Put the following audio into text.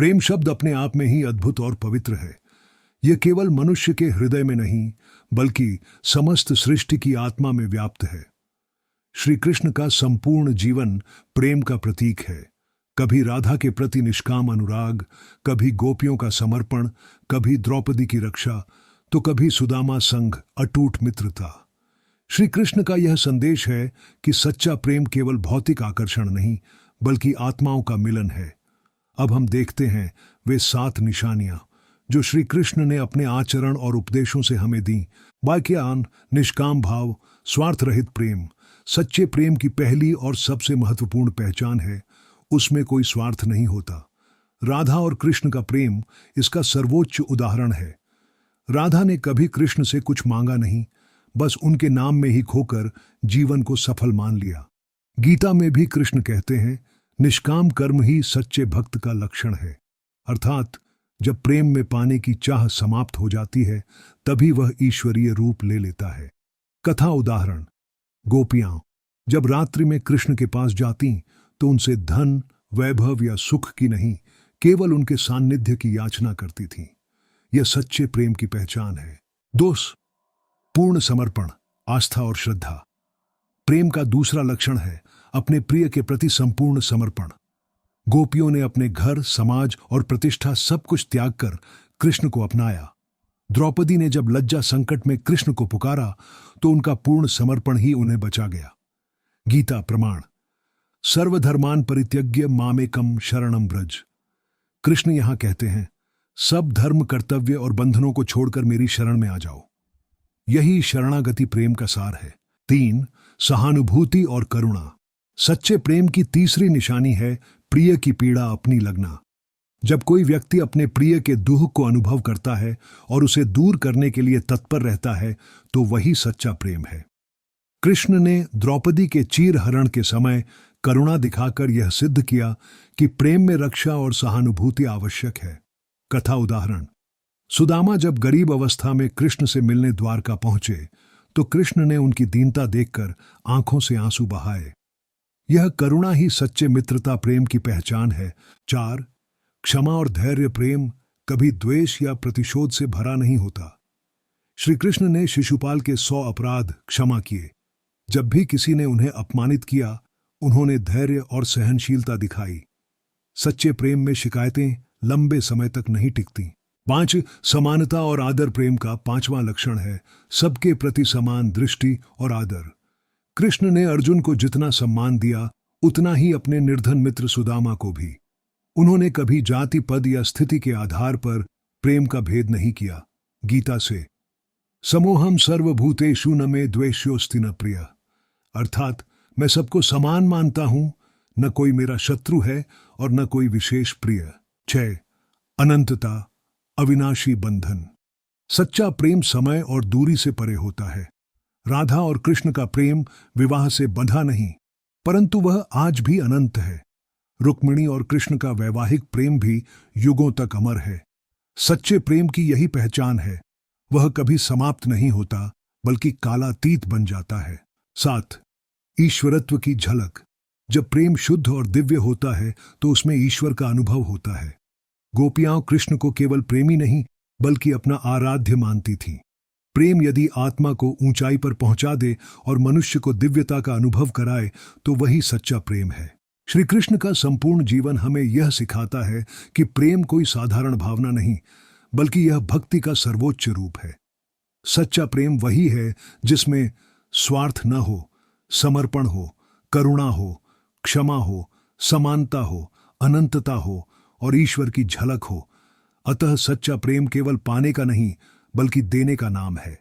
प्रेम शब्द अपने आप में ही अद्भुत और पवित्र है। यह केवल मनुष्य के हृदय में नहीं, बल्कि समस्त सृष्टि की आत्मा में व्याप्त है। श्री कृष्ण का संपूर्ण जीवन प्रेम का प्रतीक है। कभी राधा के प्रति निष्काम अनुराग, कभी गोपियों का समर्पण, कभी द्रौपदी की रक्षा, तो कभी सुदामा संग अटूट मित्रता। श्री कृष्ण का यह संदेश है कि सच्चा प्रेम केवल भौतिक आकर्षण नहीं, बल्कि आत्माओं का मिलन है। अब हम देखते हैं वे 7 निशानियां जो श्री कृष्ण ने अपने आचरण और उपदेशों से हमें दी। वाक्यान, निष्काम भाव, स्वार्थ रहित प्रेम। सच्चे प्रेम की पहली और सबसे महत्वपूर्ण पहचान है, उसमें कोई स्वार्थ नहीं होता। राधा और कृष्ण का प्रेम इसका सर्वोच्च उदाहरण है। राधा ने कभी कृष्ण से कुछ मांगा नहीं, बस उनके नाम में ही खोकर जीवन को सफल मान लिया। गीता में भी कृष्ण कहते हैं, निष्काम कर्म ही सच्चे भक्त का लक्षण है। अर्थात जब प्रेम में पाने की चाह समाप्त हो जाती है, तभी वह ईश्वरीय रूप ले लेता है। कथा उदाहरण। गोपियां जब रात्रि में कृष्ण के पास जाती तो उनसे धन, वैभव या सुख की नहीं, केवल उनके सान्निध्य की याचना करती थीं। यह सच्चे प्रेम की पहचान है। दोस्त, पूर्ण समर्पण, आस्था और श्रद्धा। प्रेम का दूसरा लक्षण है अपने प्रिय के प्रति संपूर्ण समर्पण। गोपियों ने अपने घर, समाज और प्रतिष्ठा सब कुछ त्याग कर कृष्ण को अपनाया। द्रौपदी ने जब लज्जा संकट में कृष्ण को पुकारा तो उनका पूर्ण समर्पण ही उन्हें बचा गया। गीता प्रमाण। सर्वधर्मान परित्यज्य मामेकम शरणम व्रज। कृष्ण यहां कहते हैं, सब धर्म, कर्तव्य और बंधनों को छोड़कर मेरी शरण में आ जाओ। यही शरणागति प्रेम का सार है। 3. सहानुभूति और करुणा। सच्चे प्रेम की तीसरी निशानी है प्रिय की पीड़ा अपनी लगना। जब कोई व्यक्ति अपने प्रिय के दुख को अनुभव करता है और उसे दूर करने के लिए तत्पर रहता है, तो वही सच्चा प्रेम है। कृष्ण ने द्रौपदी के चीरहरण के समय करुणा दिखाकर यह सिद्ध किया कि प्रेम में रक्षा और सहानुभूति आवश्यक है। कथा उदाहरण। सुदामा जब गरीब अवस्था में कृष्ण से मिलने द्वारका पहुंचे तो कृष्ण ने उनकी दीनता देखकर आंखों से आंसू बहाए। यह करुणा ही सच्चे मित्रता प्रेम की पहचान है। 4. क्षमा और धैर्य प्रेम कभी द्वेष या प्रतिशोध से भरा नहीं होता। श्री कृष्ण ने शिशुपाल के 100 अपराध क्षमा किए। जब भी किसी ने उन्हें अपमानित किया, उन्होंने धैर्य और सहनशीलता दिखाई। सच्चे प्रेम में शिकायतें लंबे समय तक नहीं टिकती। 5. समानता और आदर प्रेम का 5वां लक्षण है सबके प्रति समान दृष्टि और आदर। कृष्ण ने अर्जुन को जितना सम्मान दिया, उतना ही अपने निर्धन मित्र सुदामा को भी। उन्होंने कभी जाति, पद या स्थिति के आधार पर प्रेम का भेद नहीं किया। गीता से समोहम सर्वभूतेषु न मे द्वेष्योस्ति न प्रिय। अर्थात मैं सबको समान मानता हूं, न कोई मेरा शत्रु है और न कोई विशेष प्रिय। 6. अनंतता, अविनाशी बंधन। सच्चा प्रेम समय और दूरी से परे होता है। राधा और कृष्ण का प्रेम विवाह से बंधा नहीं, परंतु वह आज भी अनंत है। रुक्मिणी और कृष्ण का वैवाहिक प्रेम भी युगों तक अमर है। सच्चे प्रेम की यही पहचान है, वह कभी समाप्त नहीं होता, बल्कि कालातीत बन जाता है। 7. ईश्वरत्व की झलक। जब प्रेम शुद्ध और दिव्य होता है तो उसमें ईश्वर का अनुभव होता है। गोपियां कृष्ण को केवल प्रेमी नहीं, बल्कि अपना आराध्य मानती थीं। प्रेम यदि आत्मा को ऊंचाई पर पहुंचा दे और मनुष्य को दिव्यता का अनुभव कराए, तो वही सच्चा प्रेम है। श्री कृष्ण का संपूर्ण जीवन हमें यह सिखाता है कि प्रेम कोई साधारण भावना नहीं, बल्कि यह भक्ति का सर्वोच्च रूप है। सच्चा प्रेम वही है जिसमें स्वार्थ न हो, समर्पण हो, करुणा हो, क्षमा हो, समानता हो, अनंतता हो और ईश्वर की झलक हो। अतः सच्चा प्रेम केवल पाने का नहीं, बल्कि देने का नाम है।